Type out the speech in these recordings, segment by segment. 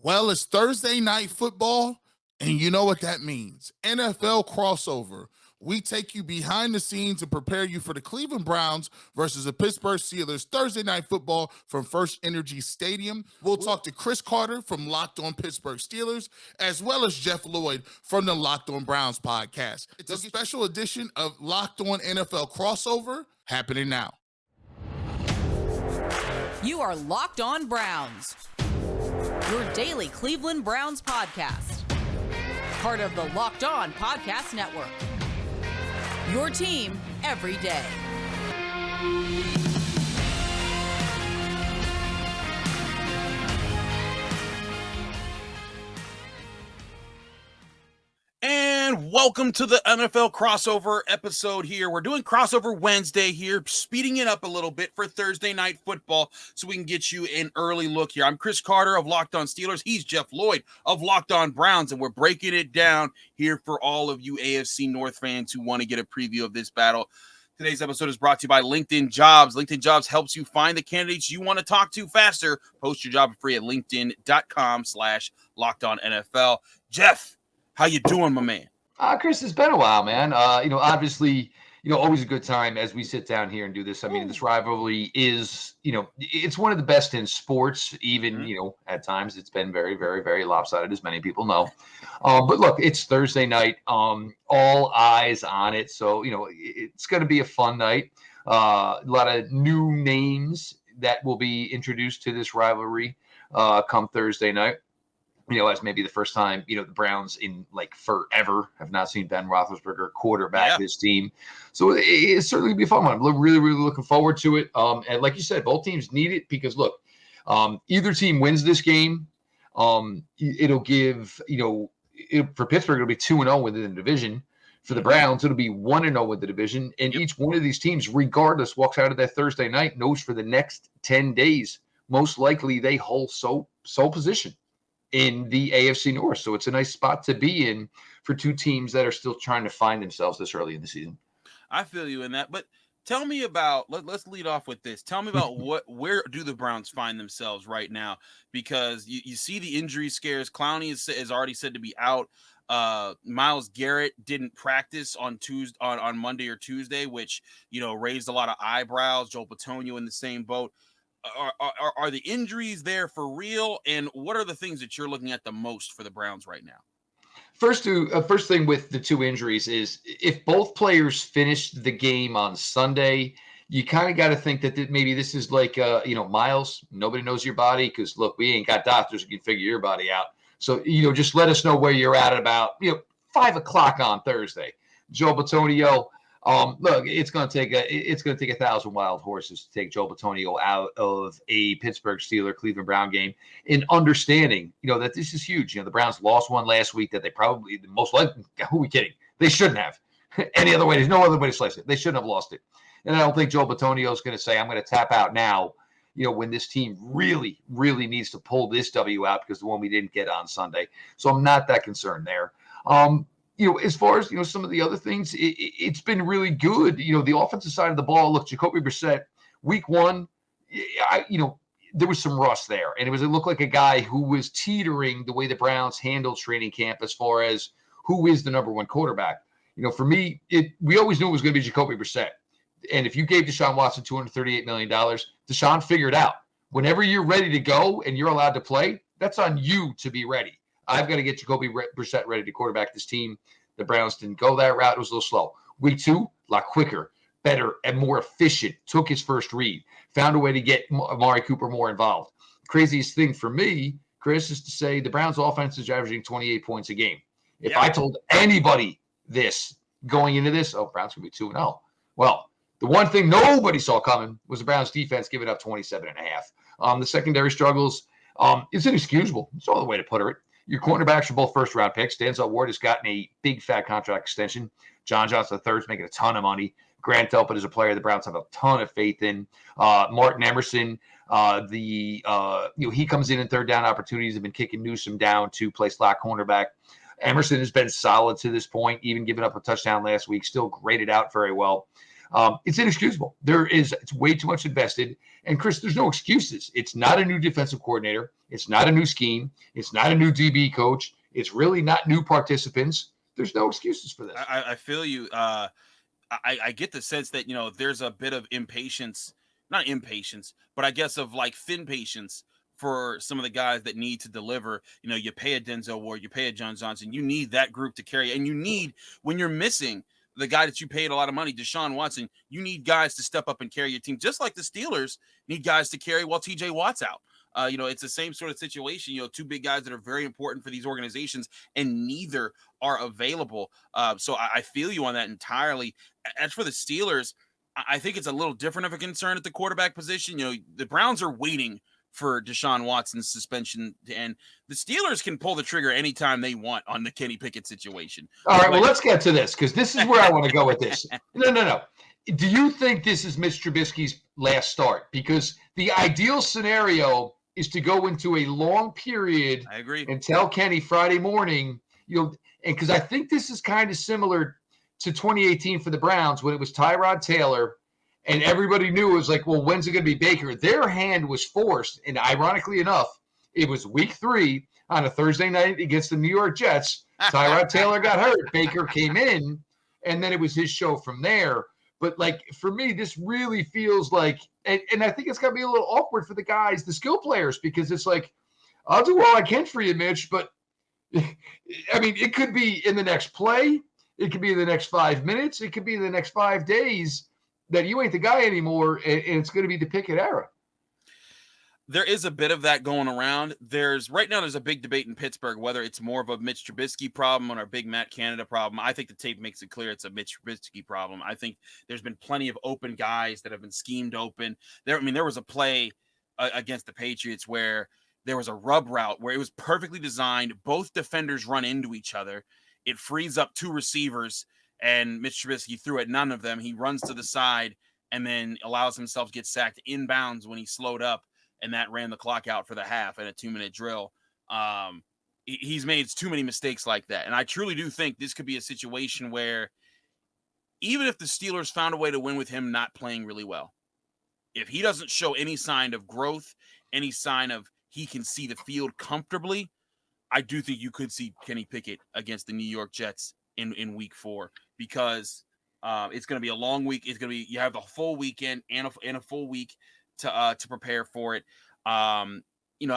Well, it's Thursday night football, and you know what that means. NFL crossover. We take you behind the scenes and prepare you for the Cleveland Browns versus the Pittsburgh Steelers Thursday night football from First Energy Stadium. We'll talk to Chris Carter from Locked On Pittsburgh Steelers, as well as Jeff Lloyd from the Locked On Browns podcast. It's a special edition of Locked On NFL crossover happening now. You are Locked On Browns, your daily Cleveland Browns podcast. Part of the Locked On Podcast Network. Your team every day. And welcome to the NFL crossover episode here. We're doing crossover Wednesday here, speeding it up a little bit for Thursday night football so we can get you an early look here. I'm Chris Carter of Locked On Steelers. He's Jeff Lloyd of Locked On Browns, and we're breaking it down here for all of you AFC North fans who want to get a preview of this battle. Today's episode is brought to you by LinkedIn Jobs. LinkedIn Jobs helps you find the candidates you want to talk to faster. Post your job for free at linkedin.com/LockedOnNFL. Jeff, how you doing, my man? Chris, it's been a while, man. Obviously, always a good time as we sit down here and do this. I mean, this rivalry is, it's one of the best in sports, even, at times it's been very, very, very lopsided, as many people know. But look, it's Thursday night, all eyes on it. So, it's going to be a fun night. A lot of new names that will be introduced to this rivalry come Thursday night. As maybe the first time, the Browns in like forever have not seen Ben Roethlisberger quarterback this team. So it's certainly going to be a fun one. I'm really, really looking forward to it. And like you said, both teams need it because, look, either team wins this game, it'll give, for Pittsburgh, it'll be 2-0 within the division. For the Browns, it'll be 1-0 with the division. And each one of these teams, regardless, walks out of that Thursday night, knows for the next 10 days, most likely they hold sole position in the AFC North. So it's a nice spot to be in for two teams that are still trying to find themselves this early in the season. I feel you in that, but tell me about, let's lead off with this. Tell me about where do the Browns find themselves right now? Because you see the injury scares. Clowney is already said to be out. Myles Garrett didn't practice on Monday or Tuesday, which, raised a lot of eyebrows. Joel Bitonio in the same boat. Are the injuries there for real? And what are the things that you're looking at the most for the Browns right now? First thing with the two injuries is if both players finished the game on Sunday, you kind of got to think that maybe this is like, Myles, nobody knows your body because, look, we ain't got doctors who can figure your body out. So, just let us know where you're at about, 5 o'clock on Thursday. Joe Bitonio, look, it's going to take 1,000 wild horses to take Joe Bitonio out of a Pittsburgh Steeler Cleveland Brown game in understanding, that this is huge. The Browns lost one last week that they probably most likely, who are we kidding? They shouldn't have. Any other way, there's no other way to slice it. They shouldn't have lost it. And I don't think Joe Bitonio is going to say, I'm going to tap out now, when this team really, really needs to pull this W out because the one we didn't get on Sunday. So I'm not that concerned there. As far as, some of the other things, it's been really good. The offensive side of the ball, look, Jacoby Brissett, week one, there was some rust there. And it looked like a guy who was teetering the way the Browns handled training camp as far as who is the number one quarterback. For me, we always knew it was going to be Jacoby Brissett. And if you gave Deshaun Watson $238 million, Deshaun figured out whenever you're ready to go and you're allowed to play, that's on you to be ready. I've got to get Jacoby Brissett ready to quarterback this team. The Browns didn't go that route. It was a little slow. Week two, a lot quicker, better, and more efficient. Took his first read. Found a way to get Amari Cooper more involved. Craziest thing for me, Chris, is to say the Browns offense is averaging 28 points a game. If I told anybody this going into this, Browns going to be 2-0. Well, the one thing nobody saw coming was the Browns defense giving up 27.5. The secondary struggles, it's inexcusable. That's all the way to put it. Your cornerbacks are both first-round picks. Denzel Ward has gotten a big, fat contract extension. John Johnson III is making a ton of money. Grant Delpit is a player the Browns have a ton of faith in. Martin Emerson, he comes in third down opportunities. Have been kicking Newsome down to play slot cornerback. Emerson has been solid to this point, even giving up a touchdown last week. Still graded out very well. It's inexcusable. It's way too much invested. And Chris, there's no excuses. It's not a new defensive coordinator. It's not a new scheme. It's not a new DB coach. It's really not new participants. There's no excuses for this. I feel you. I get the sense that, there's a bit of impatience, not impatience, but I guess of like thin patience for some of the guys that need to deliver. You pay a Denzel Ward, you pay a John Johnson, you need that group to carry. And you need, when you're missing the guy that you paid a lot of money, Deshaun Watson, you need guys to step up and carry your team, just like the Steelers need guys to carry while TJ Watt's out. It's the same sort of situation, two big guys that are very important for these organizations, and neither are available. So I feel you on that entirely. As for the Steelers, I think it's a little different of a concern at the quarterback position. The Browns are waiting for Deshaun Watson's suspension, and the Steelers can pull the trigger anytime they want on the Kenny Pickett situation. All right, well, let's get to this, because this is where I want to go with this. No. Do you think this is Mitch Trubisky's last start? Because the ideal scenario is to go into a long period. I agree. And tell Kenny Friday morning, and because I think this is kind of similar to 2018 for the Browns when it was Tyrod Taylor, and everybody knew it was like, well, when's it going to be Baker? Their hand was forced, and ironically enough, it was week 3 on a Thursday night against the New York Jets. Tyrod Taylor got hurt. Baker came in, and then it was his show from there. But, like, for me, this really feels like – and I think it's going to be a little awkward for the guys, the skill players, because it's like, I'll do all I can for you, Mitch, but, I mean, it could be in the next play. It could be in the next 5 minutes. It could be in the next 5 days that you ain't the guy anymore, and it's going to be the Pickett era. There is a bit of that going around. Right now there's a big debate in Pittsburgh whether it's more of a Mitch Trubisky problem or a big Matt Canada problem. I think the tape makes it clear it's a Mitch Trubisky problem. I think there's been plenty of open guys that have been schemed open. There was a play against the Patriots where there was a rub route where it was perfectly designed. Both defenders run into each other. It frees up 2 receivers, and Mitch Trubisky threw at none of them. He runs to the side and then allows himself to get sacked inbounds when he slowed up, and that ran the clock out for the half in a 2-minute drill. He's made too many mistakes like that. And I truly do think this could be a situation where even if the Steelers found a way to win with him not playing really well, if he doesn't show any sign of growth, any sign of he can see the field comfortably, I do think you could see Kenny Pickett against the New York Jets in week 4, because it's going to be a long week. It's going to be, you have the full weekend and a full week to prepare for it. I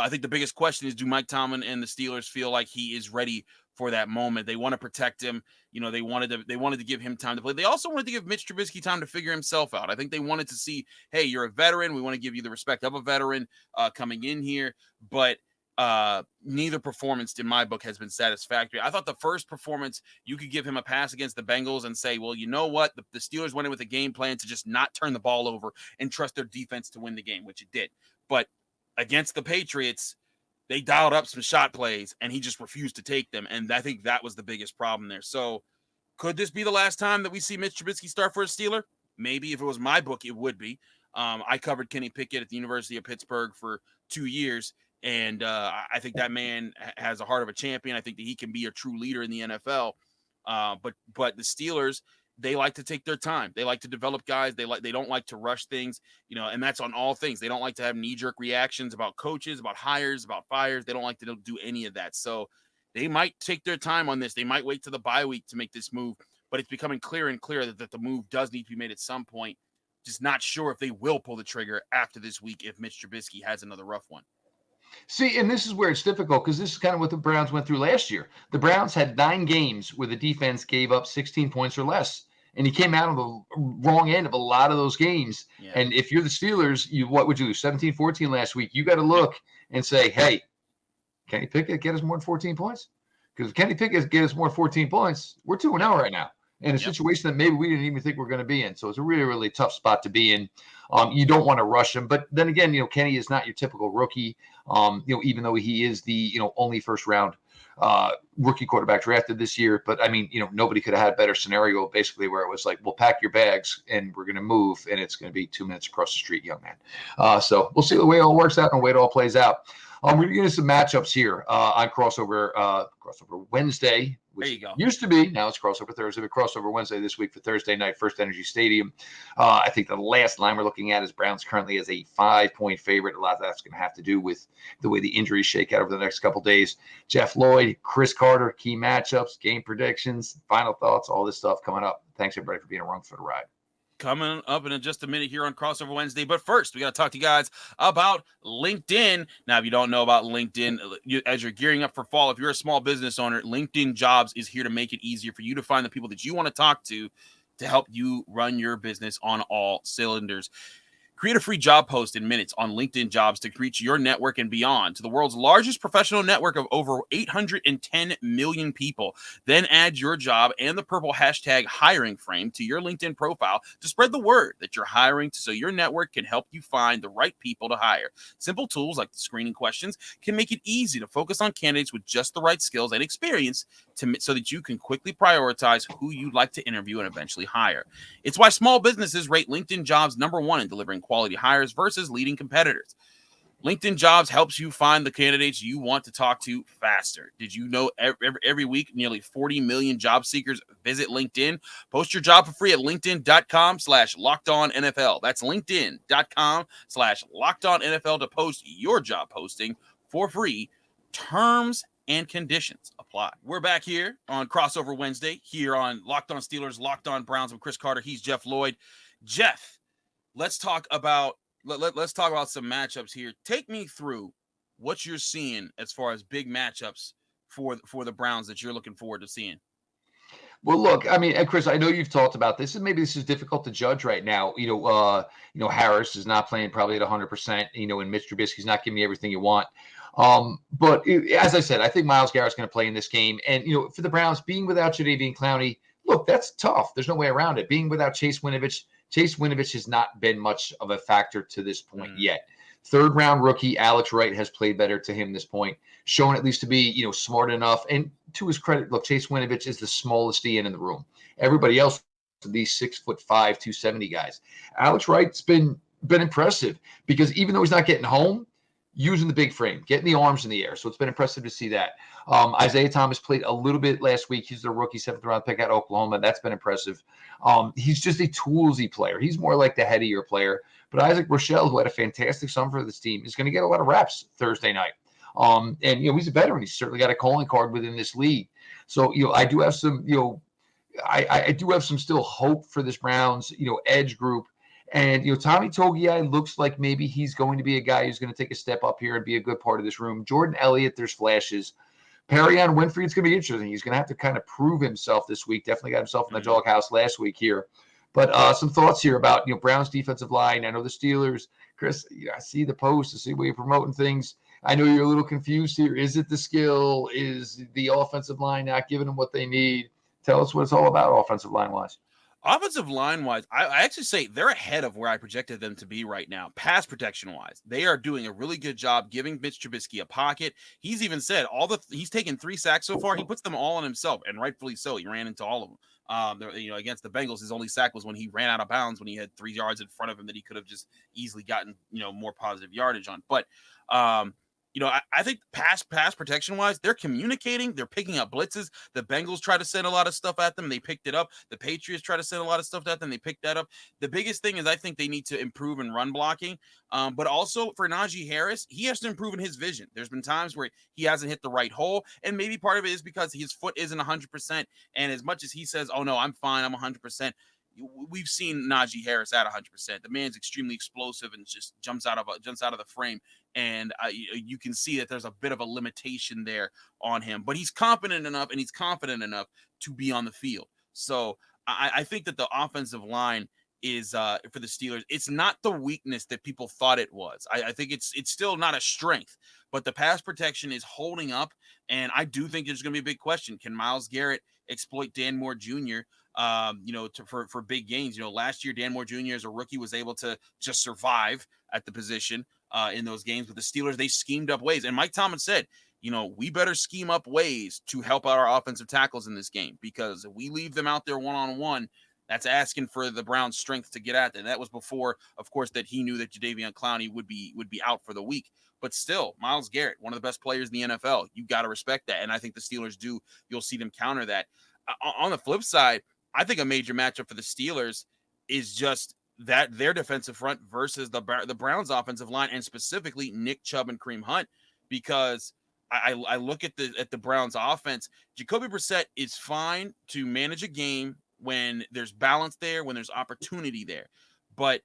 think the biggest question is, do Mike Tomlin and the Steelers feel like he is ready for that moment? They want to protect him. They wanted to give him time to play. They also wanted to give Mitch Trubisky time to figure himself out. I think they wanted to see, hey, you're a veteran. We want to give you the respect of a veteran coming in here. But neither performance in my book has been satisfactory. I thought the first performance, you could give him a pass against the Bengals and say, well, you know what? The Steelers went in with a game plan to just not turn the ball over and trust their defense to win the game, which it did. But against the Patriots, they dialed up some shot plays and he just refused to take them. And I think that was the biggest problem there. So could this be the last time that we see Mitch Trubisky start for a Steeler? Maybe. If it was my book, it would be. I covered Kenny Pickett at the University of Pittsburgh for 2 years. And I think that man has a heart of a champion. I think that he can be a true leader in the NFL. But the Steelers, they like to take their time. They like to develop guys. They don't like to rush things, and that's on all things. They don't like to have knee-jerk reactions about coaches, about hires, about fires. They don't like to do any of that. So they might take their time on this. They might wait to the bye week to make this move. But it's becoming clearer and clearer that the move does need to be made at some point. Just not sure if they will pull the trigger after this week if Mitch Trubisky has another rough one. See, and this is where it's difficult, because this is kind of what the Browns went through last year. The Browns had 9 games where the defense gave up 16 points or less, and he came out on the wrong end of a lot of those games. Yeah. And if you're the Steelers, what would you do? 17-14 last week. You got to look and say, hey, Kenny Pickett get us more than 14 points? Because if Kenny Pickett get us more than 14 points, we're 2-0 right now. In a situation that maybe we didn't even think we're going to be in. So it's a really, really tough spot to be in. You don't want to rush him. But then again, Kenny is not your typical rookie, even though he is the, only first-round rookie quarterback drafted this year. But, I mean, nobody could have had a better scenario, basically, where it was like, well, pack your bags and we're going to move, and it's going to be 2 minutes across the street, young man. So we'll see the way it all works out and the way it all plays out. We're going to get into some matchups here on Crossover Wednesday. There which you go. used to be. Now it's crossover Thursday, but crossover Wednesday this week for Thursday night, First Energy Stadium. I think the last line we're looking at is Browns currently as a 5-point favorite. A lot of that's going to have to do with the way the injuries shake out over the next couple days. Jeff Lloyd, Chris Carter, key matchups, game predictions, final thoughts, all this stuff coming up. Thanks, everybody, for being along for the ride. Coming up in just a minute here on Crossover Wednesday. But first, we got to talk to you guys about LinkedIn. Now, if you don't know about LinkedIn, as you're gearing up for fall, if you're a small business owner, LinkedIn Jobs is here to make it easier for you to find the people that you want to talk to help you run your business on all cylinders. Create a free job post in minutes on LinkedIn Jobs to reach your network and beyond to the world's largest professional network of over 810 million people. Then add your job and the purple hashtag hiring frame to your LinkedIn profile to spread the word that you're hiring so your network can help you find the right people to hire. Simple tools like the screening questions can make it easy to focus on candidates with just the right skills and experience so that you can quickly prioritize who you'd like to interview and eventually hire. It's why small businesses rate LinkedIn Jobs #1 in delivering quality hires versus leading competitors. LinkedIn Jobs helps you find the candidates you want to talk to faster. Did you know every week nearly 40 million job seekers visit LinkedIn? Post your job for free at linkedin.com/lockedonnfl. That's linkedin.com/lockedonnfl to post your job posting for free. Terms and conditions apply. We're back here on Crossover Wednesday here on Locked On Steelers, Locked On Browns with Chris Carter. He's Jeff Lloyd. Jeff, let's talk about some matchups here. Take me through what you're seeing as far as big matchups for the Browns that you're looking forward to seeing. Well, look, I mean, and Chris, I know you've talked about this, and maybe this is difficult to judge right now. Harris is not playing probably at 100%. And Mitch Trubisky's not giving you everything you want. As I said, I think Myles Garrett's going to play in this game. And for the Browns, being without Jadeveon Clowney, look, that's tough. There's no way around it. Being without Chase Winovich has not been much of a factor to this point yet. Third-round rookie Alex Wright has played better to him this point, shown at least to be smart enough. And to his credit, look, Chase Winovich is the smallest DN in the room. Everybody else, these 6'5", 270 guys. Alex Wright's been impressive because even though he's not getting home, using the big frame, getting the arms in the air. So it's been impressive to see that. Isaiah Thomas played a little bit last week. He's the rookie 7th-round pick out of Oklahoma. That's been impressive. He's just a toolsy player. He's more like the headier player. But Isaac Rochelle, who had a fantastic summer for this team, is going to get a lot of reps Thursday night. He's a veteran. He's certainly got a calling card within this league. So, I do have some, I do have some still hope for this Browns, edge group. And, Tommy Togiai looks like maybe he's going to be a guy who's going to take a step up here and be a good part of this room. Jordan Elliott, there's flashes. Perrion Winfrey's going to be interesting. He's going to have to kind of prove himself this week. Definitely got himself in the doghouse last week here. But some thoughts here about, Browns defensive line. I know the Steelers. Chris, I see the post. I see where you're promoting things. I know you're a little confused here. Is it the skill? Is the offensive line not giving them what they need? Tell us what it's all about offensive line-wise. Offensive line-wise, I actually say they're ahead of where I projected them to be right now. Pass protection-wise, they are doing a really good job giving Mitch Trubisky a pocket. He's even said he's taken 3 sacks so far. He puts them all on himself, and rightfully so. He ran into all of them. Against the Bengals, his only sack was when he ran out of bounds when he had 3 yards in front of him that he could have just easily gotten more positive yardage on. But I think pass protection wise, they're communicating, they're picking up blitzes. The Bengals try to send a lot of stuff at them. They picked it up. The Patriots try to send a lot of stuff at them. They picked that up. The biggest thing is I think they need to improve in run blocking. But also for Najee Harris, he has to improve in his vision. There's been times where he hasn't hit the right hole. And maybe part of it is because his foot isn't 100%. And as much as he says, oh no, I'm fine, I'm 100%. We've seen Najee Harris at 100%. The man's extremely explosive and just jumps out of the frame. And you can see that there's a bit of a limitation there on him. But he's confident enough to be on the field. So I think that the offensive line is for the Steelers. It's not the weakness that people thought it was. I think it's still not a strength, but the pass protection is holding up. And I do think there's going to be a big question. Can Myles Garrett exploit Dan Moore Jr.? For big gains? Last year Dan Moore Jr. as a rookie was able to just survive at the position in those games. But the Steelers, they schemed up ways. And Mike Tomlin said, we better scheme up ways to help out our offensive tackles in this game, because if we leave them out there one-on-one, That's asking for the Browns' strength to get at that. And that was before, of course, that he knew that Jadeveon Clowney would be out for the week. But still, Myles Garrett, one of the best players in the NFL. You got to respect that. And I think the Steelers do. You'll see them counter that. On the flip side, I think a major matchup for the Steelers is just that their defensive front versus the Browns' offensive line, and specifically Nick Chubb and Kareem Hunt, because I look at the Browns' offense. Jacoby Brissett is fine to manage a game when there's balance there, when there's opportunity there. But,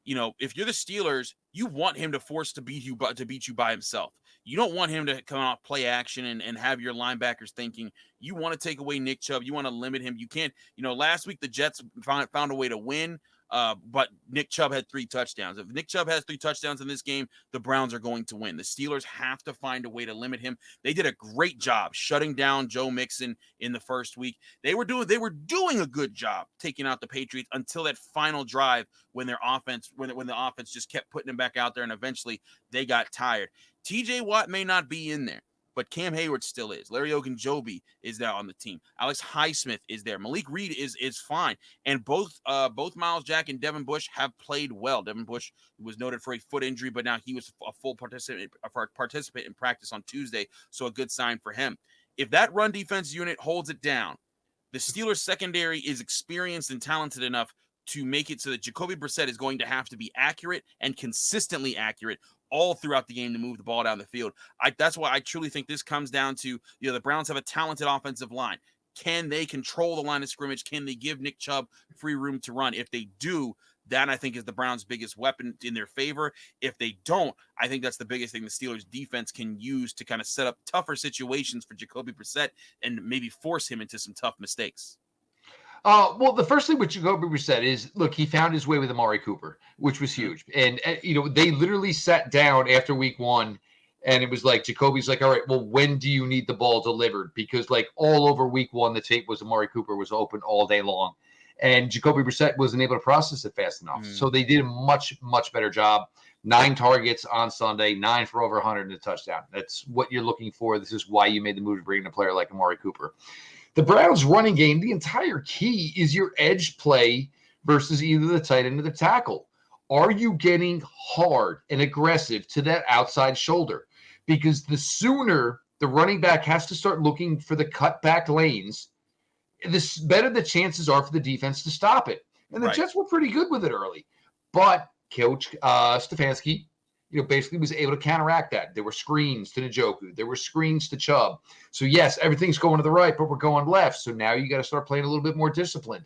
if you're the Steelers, you want him to beat you by himself. You don't want him to come off play action and have your linebackers thinking. You want to take away Nick Chubb. You want to limit him. You can't, last week the Jets found a way to win. But Nick Chubb had 3 touchdowns. If Nick Chubb has 3 touchdowns in this game, the Browns are going to win. The Steelers have to find a way to limit him. They did a great job shutting down Joe Mixon in the first week. They were doing a good job taking out the Patriots until that final drive when the offense just kept putting them back out there, and eventually they got tired. TJ Watt may not be in there, but Cam Hayward still is. Larry Ogunjobi is there on the team. Alex Highsmith is there. Malik Reed is fine. And both Myles Jack and Devin Bush have played well. Devin Bush was noted for a foot injury, but now he was a full participant in practice on Tuesday, so a good sign for him. If that run defense unit holds it down, the Steelers secondary is experienced and talented enough to make it so that Jacoby Brissett is going to have to be accurate and consistently accurate all throughout the game to move the ball down the field. That's why I truly think this comes down to, the Browns have a talented offensive line. Can they control the line of scrimmage? Can they give Nick Chubb free room to run? If they do, that I think is the Browns' biggest weapon in their favor. If they don't, I think that's the biggest thing the Steelers defense can use to kind of set up tougher situations for Jacoby Brissett and maybe force him into some tough mistakes. Well, the first thing with Jacoby Brissett is, look, he found his way with Amari Cooper, which was huge. And, they literally sat down after week 1, and it was like, Jacoby's like, all right, well, when do you need the ball delivered? Because, like, all over week 1, the tape was Amari Cooper was open all day long. And Jacoby Brissett wasn't able to process it fast enough. So they did a much, much better job. 9 targets on Sunday, 9 for over 100 and a touchdown. That's what you're looking for. This is why you made the move to bring in a player like Amari Cooper. The Browns running game, the entire key is your edge play versus either the tight end or the tackle. Are you getting hard and aggressive to that outside shoulder? Because the sooner the running back has to start looking for the cutback lanes, the better the chances are for the defense to stop it. And the Jets were pretty good with it early. But Coach Stefanski, basically was able to counteract that. There were screens to Njoku. There were screens to Chubb. So, yes, everything's going to the right, but we're going left. So now you got to start playing a little bit more disciplined.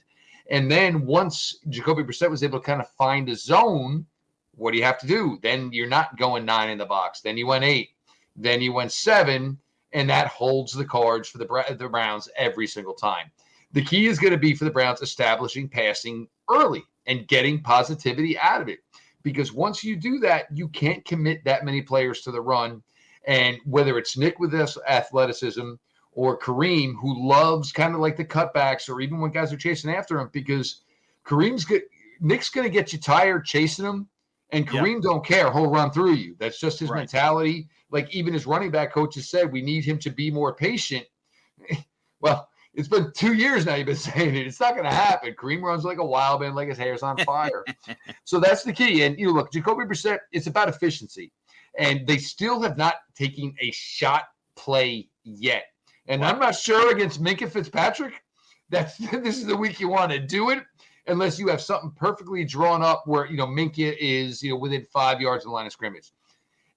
And then once Jacoby Brissett was able to kind of find a zone, what do you have to do? Then you're not going 9 in the box. Then you went 8. Then you went 7. And that holds the cards for the Browns every single time. The key is going to be for the Browns establishing passing early and getting positivity out of it. Because once you do that, you can't commit that many players to the run. And whether it's Nick with this athleticism or Kareem, who loves kind of like the cutbacks, or even when guys are chasing after him, because Nick's going to get you tired chasing him, and Kareem don't care. He'll run through you. That's just his mentality. Like even his running back coaches said, we need him to be more patient. Well, it's been 2 years now you've been saying it. It's not going to happen. Kareem runs like a wild man, like his hair's on fire. So that's the key. And, look, Jacoby Brissett, it's about efficiency. And they still have not taken a shot play yet. And I'm not sure against Minkah Fitzpatrick this is the week you want to do it, unless you have something perfectly drawn up where, Minkah is, within 5 yards of the line of scrimmage.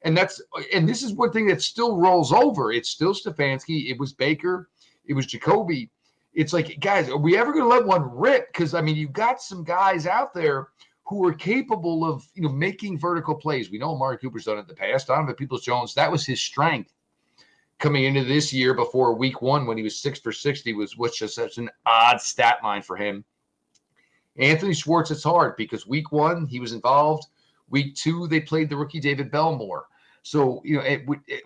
And this is one thing that still rolls over. It's still Stefanski. It was Baker. It was Jacoby. It's like, guys, are we ever going to let one rip? Because, you've got some guys out there who are capable of, making vertical plays. We know Amari Cooper's done it in the past. Donovan Peoples-Jones, that was his strength coming into this year before week 1 when he was 6 for 60 was just such an odd stat line for him. Anthony Schwartz, it's hard because week 1, he was involved. Week 2, they played the rookie David Belmore. So,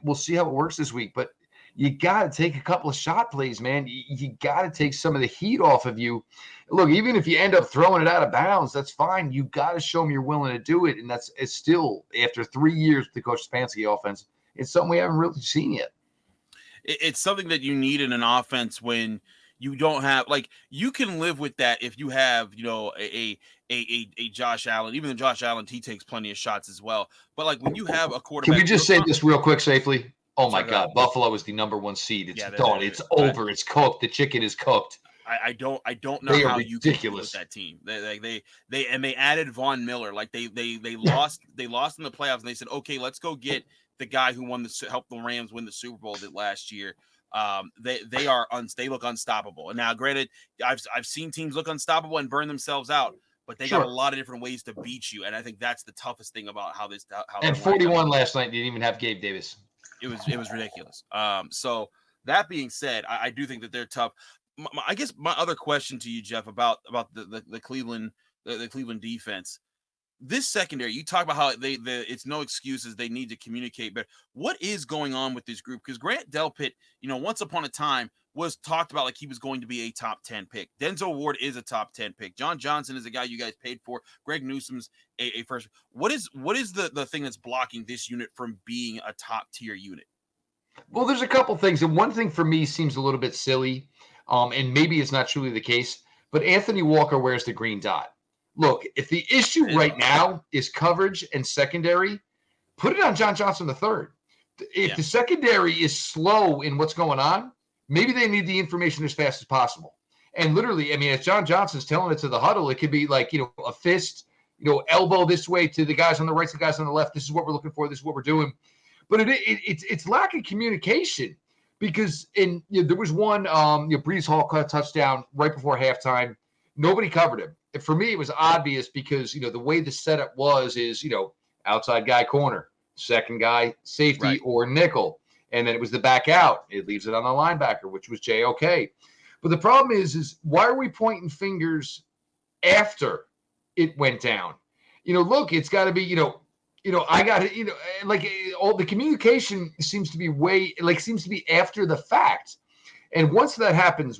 we'll see how it works this week. But you got to take a couple of shot plays, man. You got to take some of the heat off of you. Look, even if you end up throwing it out of bounds, that's fine. You got to show them you're willing to do it. And it's still, after 3 years with the Coach Stefanski offense, it's something we haven't really seen yet. It's something that you need in an offense when You don't have you can live with that if you have a Josh Allen. Even though Josh Allen, he takes plenty of shots as well. But when you have a Can we quarterback, just say this real quick safely? Oh my sorry, go ahead. God, Buffalo is the #1 seed. It's Yeah, done. It's over. It's cooked. The chicken is cooked. I don't know They are how you can deal with ridiculous. that team. They added Von Miller. They lost in the playoffs, and they said, okay, let's go get the guy who helped the Rams win the Super Bowl last year. They look unstoppable. And now, granted, I've seen teams look unstoppable and burn themselves out, but they got a lot of different ways to beat you. And I think that's the toughest thing about how And 41 last night didn't even have Gabe Davis. It was ridiculous. So that being said, I do think that they're tough. I guess my other question to you, Jeff, about the Cleveland defense, this secondary, you talk about how it's no excuses. They need to communicate, but what is going on with this group? Because Grant Delpit, once upon a time was talked about like he was going to be a top 10 pick. Denzel Ward is a top 10 pick. John Johnson is a guy you guys paid for. Greg Newsom's a first. What is the thing that's blocking this unit from being a top tier unit? Well, there's a couple things. And one thing for me seems a little bit silly, and maybe it's not truly the case, but Anthony Walker wears the green dot. Look, if the issue right now is coverage and secondary, put it on John Johnson III. If the secondary is slow in what's going on, maybe they need the information as fast as possible. And literally, I mean, as John Johnson's telling it to the huddle, it could be like, a fist, elbow this way to the guys on the right, to the guys on the left. This is what we're looking for. This is what we're doing. But it's lack of communication, because there was one Brees Hall caught a touchdown right before halftime. Nobody covered him. And for me, it was obvious because the way the setup is outside guy corner, second guy safety or nickel, and then it was the back out. It leaves it on the linebacker, which was JOK. But the problem is why are we pointing fingers after it went down? Look, it's got to be I got it, all the communication seems to be after the fact. And once that happens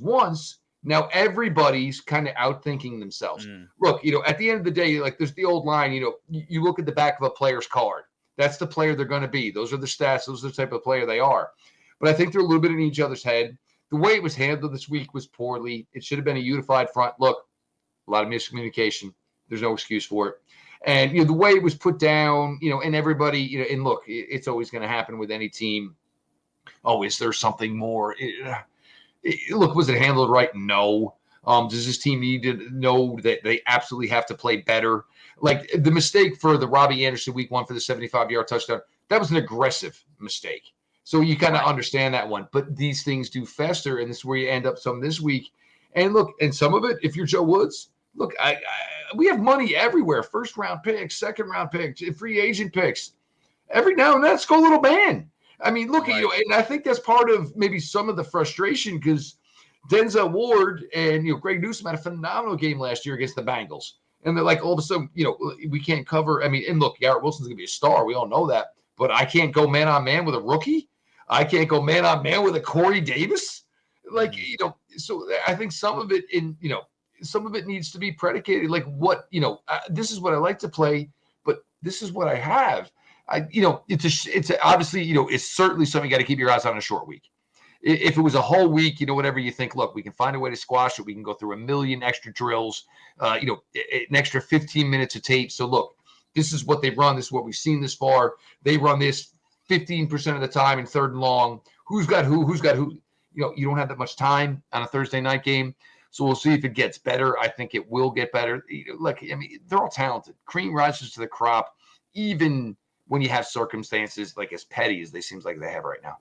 now everybody's kind of outthinking themselves. Look, at the end of the day, there's the old line, you look at the back of a player's card. That's the player they're going to be. Those are the stats. Those are the type of player they are. But I think they're a little bit in each other's head. The way it was handled this week was poorly. It should have been a unified front. Look, a lot of miscommunication. There's no excuse for it. And, the way it was put down, and everybody, and look, it's always going to happen with any team. Oh, is there something more? Look, was it handled right? No. Does this team need to know that they absolutely have to play better? Like the mistake for the Robbie Anderson week 1 for the 75-yard touchdown, that was an aggressive mistake. So you kind of understand that one. But these things do fester, and this is where you end up some this week. And look, and some of it, if you're Joe Woods, look, we have money everywhere. First-round picks, second-round picks, free agent picks. Every now and then, let's go little man. I mean, look, and I think that's part of maybe some of the frustration, because Denzel Ward and Greg Newsome had a phenomenal game last year against the Bengals. And they're like, all of a sudden, we can't cover. I mean, and look, Garrett Wilson's going to be a star. We all know that. But I can't go man-on-man with a rookie. I can't go man-on-man with a Corey Davis. So I think some of it some of it needs to be predicated. Like what, this is what I like to play, but this is what I have. It's obviously, it's certainly something you got to keep your eyes on a short week. If it was a whole week, whatever you think, look, we can find a way to squash it. We can go through a million extra drills, an extra 15 minutes of tape. So look, this is what they've run. This is what we've seen this far. They run this 15% of the time in 3rd and long. Who's got who? You don't have that much time on a Thursday night game. So we'll see if it gets better. I think it will get better. Look, I mean, they're all talented. Cream rises to the crop, even when you have circumstances like as petty as they seems like they have right now.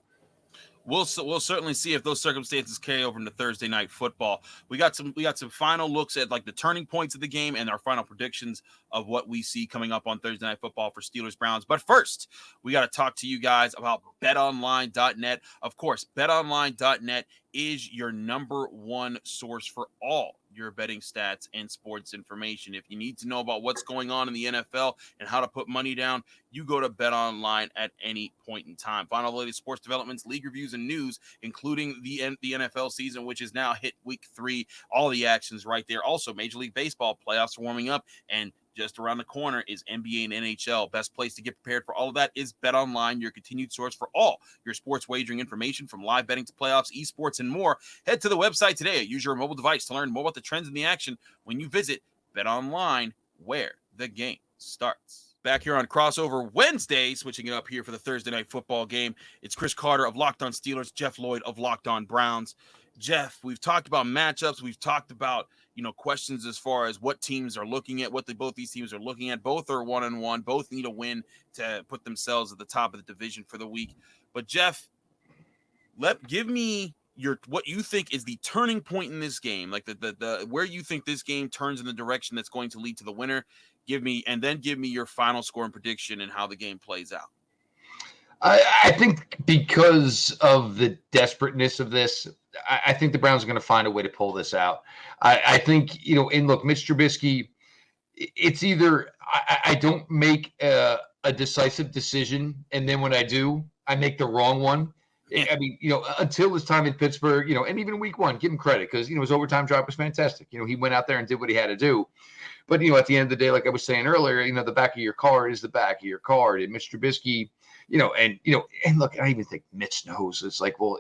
We'll certainly see if those circumstances carry over into Thursday night football. We got some final looks at like the turning points of the game and our final predictions of what we see coming up on Thursday night football for Steelers Browns. But first, we got to talk to you guys about betonline.net. Of course, betonline.net is your #1 source for all your betting stats and sports information. If you need to know about what's going on in the NFL and how to put money down, you go to BetOnline at any point in time. Find all the latest sports developments, league reviews, and news, including the NFL season, which is now hit week 3. All the actions right there. Also, Major League Baseball playoffs are warming up, and just around the corner is NBA and NHL. Best place to get prepared for all of that is BetOnline, your continued source for all your sports wagering information, from live betting to playoffs, esports, and more. Head to the website today. Use your mobile device to learn more about the trends in the action when you visit BetOnline, where the game starts. Back here on Crossover Wednesday, switching it up here for the Thursday night football game. It's Chris Carter of Locked On Steelers, Jeff Lloyd of Locked On Browns. Jeff, we've talked about matchups. We've talked about, questions as far as what teams are looking at, both these teams are looking at. Both are 1-1. Both need a win to put themselves at the top of the division for the week. But Jeff, give me what you think is the turning point in this game, like the where you think this game turns in the direction that's going to lead to the winner. Give me your final score and prediction and how the game plays out. I think because of the desperateness of this, I think the Browns are going to find a way to pull this out. I think, and look, Mitch Trubisky, it's either I don't make a decisive decision, and then when I do, I make the wrong one. I mean, until his time in Pittsburgh, and even week one, give him credit because, his overtime drive was fantastic. He went out there and did what he had to do. But, at the end of the day, like I was saying earlier, the back of your card is the back of your card. And Mitch Trubisky, and look, I even think Mitch knows. It's like, well,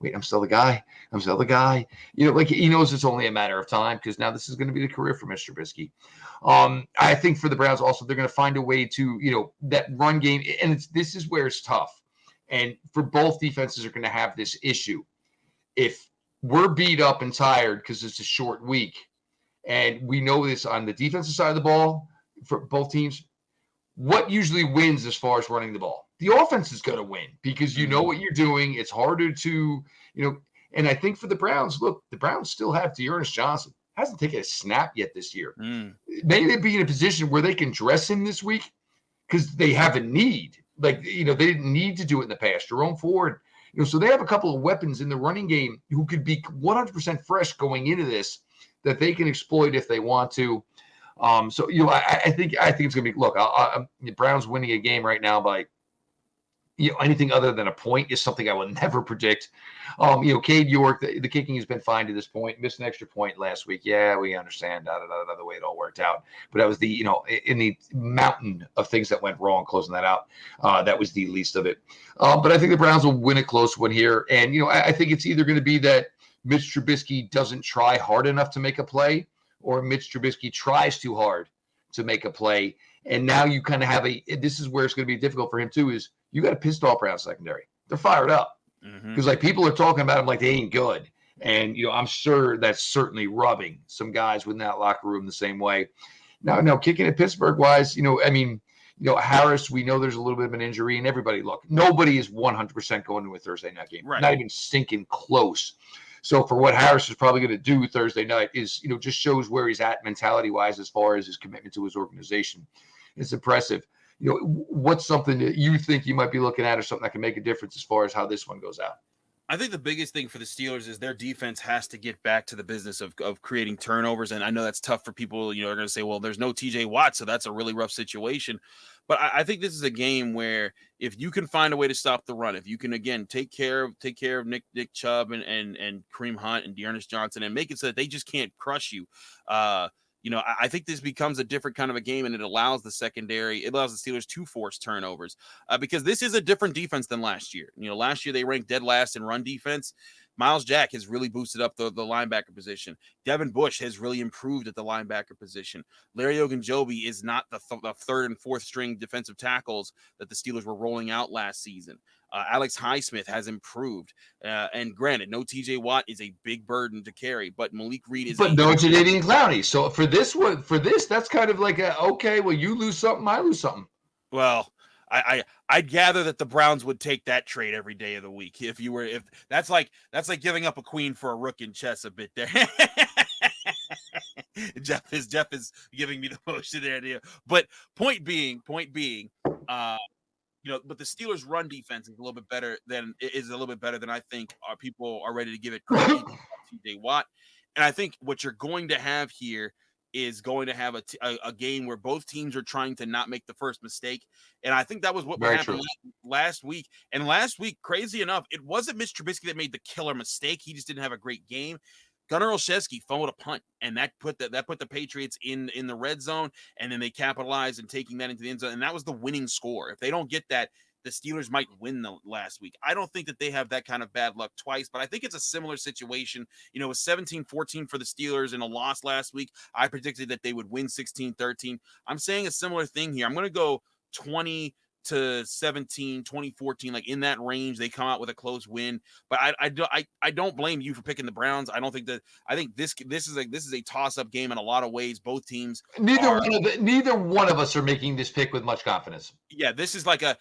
wait, I'm still the guy. Like he knows it's only a matter of time because now this is going to be the career for Mitch Trubisky. I think for the Browns also, they're going to find a way to, that run game. And this is where it's tough. And for both defenses are going to have this issue. If we're beat up and tired because it's a short week, and we know this on the defensive side of the ball for both teams, what usually wins as far as running the ball? The offense is going to win because you know what you're doing. It's harder to, and I think for the Browns, look, the Browns still have Dearness Johnson. Hasn't taken a snap yet this year. Maybe they'd be in a position where they can dress him this week because they have a need. Like, they didn't need to do it in the past. Jerome Ford, so they have a couple of weapons in the running game who could be 100% fresh going into this that they can exploit if they want to. I think it's going to be, look, the Browns winning a game right now by, anything other than a point is something I will never predict. Cade York, the kicking has been fine to this point. Missed an extra point last week. Yeah, we understand the way it all worked out. But that was the, in the mountain of things that went wrong, closing that out. That was the least of it. But I think the Browns will win a close one here. And, I think it's either going to be that Mitch Trubisky doesn't try hard enough to make a play, or Mitch Trubisky tries too hard to make a play. And now you kind of have this is where it's going to be difficult for him too, is you got a pissed off Brown secondary. They're fired up because like people are talking about them like they ain't good. And, I'm sure that's certainly rubbing some guys within that locker room the same way. Now kicking it Pittsburgh wise, Harris, we know there's a little bit of an injury, and everybody, look, nobody is 100% going to a Thursday night game. Right. Not even stinking close. So for what Harris is probably going to do Thursday night is, just shows where he's at mentality-wise as far as his commitment to his organization. It's impressive. What's something that you think you might be looking at or something that can make a difference as far as how this one goes out? I think the biggest thing for the Steelers is their defense has to get back to the business of creating turnovers. And I know that's tough for people, they're going to say, well, there's no TJ Watt, so that's a really rough situation. But I think this is a game where if you can find a way to stop the run, if you can, again, take care of Nick Chubb and Kareem Hunt and Dearness Johnson and make it so that they just can't crush you, I think this becomes a different kind of a game, and it allows the Steelers to force turnovers because this is a different defense than last year. Last year they ranked dead last in run defense. Myles Jack has really boosted up the linebacker position. Devin Bush has really improved at the linebacker position. Larry Ogunjobi is not the third and fourth string defensive tackles that the Steelers were rolling out last season. Alex Highsmith has improved. And granted, no TJ Watt is a big burden to carry, but Malik Reed is. But no Jadeveon Clowney. So for this, that's kind of like okay, well, you lose something, I lose something. Well, I'd gather that the Browns would take that trade every day of the week. If that's like giving up a queen for a rook in chess a bit there. Jeff is giving me the motion there. But point being, but the Steelers' run defense is a little bit better than I think people are ready to give it credit to TJ Watt. And I think what you're going to have here is going to have a game where both teams are trying to not make the first mistake. And I think that was what happened last week. And last week, crazy enough, it wasn't Mitch Trubisky that made the killer mistake. He just didn't have a great game. Gunnar Olszewski fumbled a punt, and that put the Patriots in the red zone, and then they capitalized in taking that into the end zone, and that was the winning score. If they don't get that, the Steelers might win the last week. I don't think that they have that kind of bad luck twice, but I think it's a similar situation. You know, with 17-14 for the Steelers in a loss last week, I predicted that they would win 16-13. I'm saying a similar thing here. I'm going to go 20-17, 2014, like in that range. They come out with a close win, but I don't blame you for picking the Browns. I think this is a toss-up game in a lot of ways. Both teams Neither one of us are making this pick with much confidence. Yeah, this is like I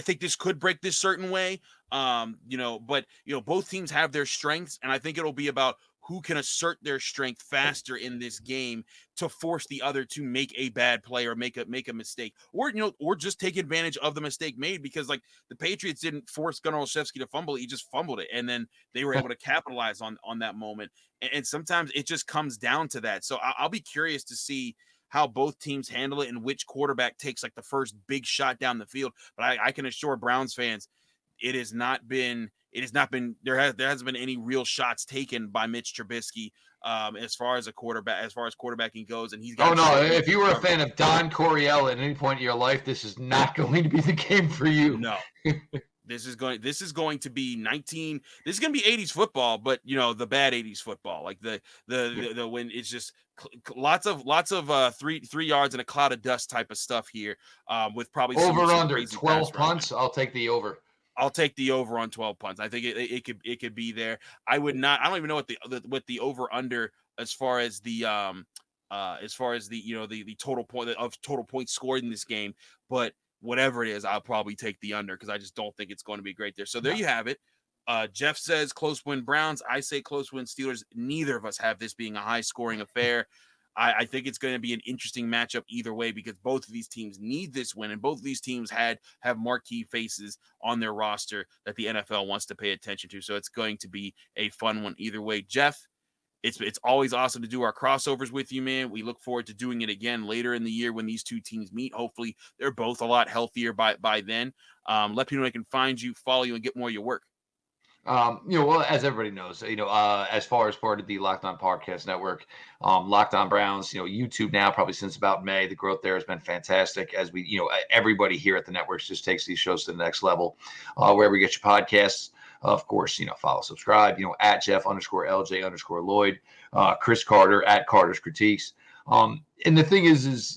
think this could break this certain way. But both teams have their strengths, and I think it'll be about who can assert their strength faster in this game to force the other to make a bad play or make a mistake, or just take advantage of the mistake made, because like the Patriots didn't force Gunnar Olszewski to fumble, he just fumbled it, and then they were able to capitalize on that moment. And sometimes it just comes down to that. So I'll be curious to see how both teams handle it and which quarterback takes like the first big shot down the field. But I can assure Browns fans, there hasn't been any real shots taken by Mitch Trubisky as far as quarterbacking goes. And he's got if you were a fan of Don Coryell at any point in your life, this is not going to be the game for you. No. This is going to be 80s football, but the bad 80s football, like the when it's just lots of 3 yards and a cloud of dust type of stuff here, with probably over under 12 punts. I'll take the over. I'll take the over on 12 punts. I think it could be there. I don't even know what the over under as far as the the total points scored in this game, but whatever it is, I'll probably take the under because I just don't think it's going to be great there. So there you have it. Jeff says close win Browns. I say close win Steelers. Neither of us have this being a high scoring affair. I think it's going to be an interesting matchup either way, because both of these teams need this win, and both of these teams have marquee faces on their roster that the NFL wants to pay attention to. So it's going to be a fun one either way. Jeff, it's always awesome to do our crossovers with you, man. We look forward to doing it again later in the year when these two teams meet. Hopefully they're both a lot healthier by then. Let people know they can find you, follow you, and get more of your work. Well, as everybody knows, as far as part of the Locked On Podcast Network, Locked On Browns, YouTube now, probably since about May, the growth there has been fantastic as we, everybody here at the networks just takes these shows to the next level, wherever you get your podcasts. Of course, follow, subscribe, at Jeff_LJ_Lloyd, Chris Carter at Carter's Critiques. And the thing is,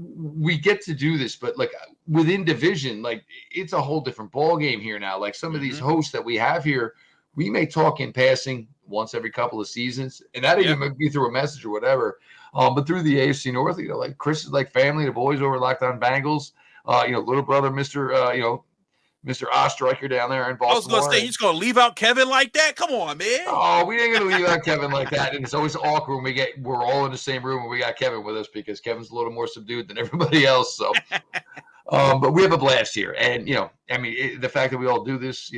we get to do this, but like within division, like it's a whole different ball game here now. Like some of these hosts that we have here, we may talk in passing once every couple of seasons, and that even might be through a message or whatever. But through the AFC North, like Chris is like family, the boys over Locked On Bengals, little brother, Mr. Ostreicher down there in Baltimore. I was going to say, you're just going to leave out Kevin like that? Come on, man. Oh, we ain't going to leave out Kevin like that. And it's always awkward when we're all in the same room and we got Kevin with us, because Kevin's a little more subdued than everybody else. So, but we have a blast here. And, the fact that we all do this,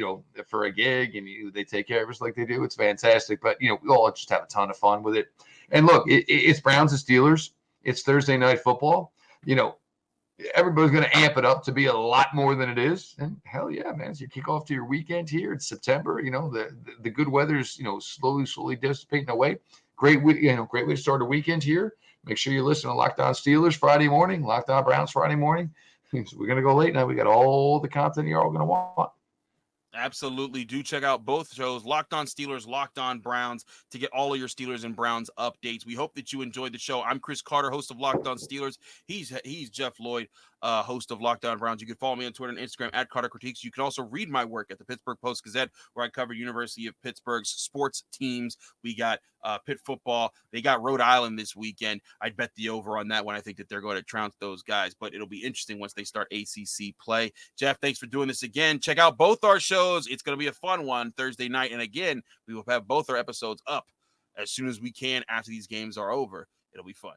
for a gig and they take care of us like they do, it's fantastic. But, we all just have a ton of fun with it. And look, it's Browns and Steelers. It's Thursday night football. Everybody's going to amp it up to be a lot more than it is. And hell yeah, man, as you kick off to your weekend here, it's September, the good weather's, slowly dissipating away. Great way to start a weekend here. Make sure you listen to Locked On Steelers Friday morning, Locked On Browns Friday morning. So we're going to go late now. We got all the content you're all going to want. Absolutely. Do check out both shows, Locked On Steelers, Locked On Browns, to get all of your Steelers and Browns updates. We hope that you enjoyed the show. I'm Chris Carter, host of Locked On Steelers. He's Jeff Lloyd, host of Locked On Browns. You can follow me on Twitter and Instagram at Carter Critiques. You can also read my work at the Pittsburgh Post-Gazette, where I cover University of Pittsburgh's sports teams. We got Pitt football. They got Rhode Island this weekend. I'd bet the over on that one. I think that they're going to trounce those guys, but it'll be interesting once they start ACC play. Jeff, thanks for doing this again. Check out both our shows. It's going to be a fun one Thursday night. And again, we will have both our episodes up as soon as we can after these games are over. It'll be fun.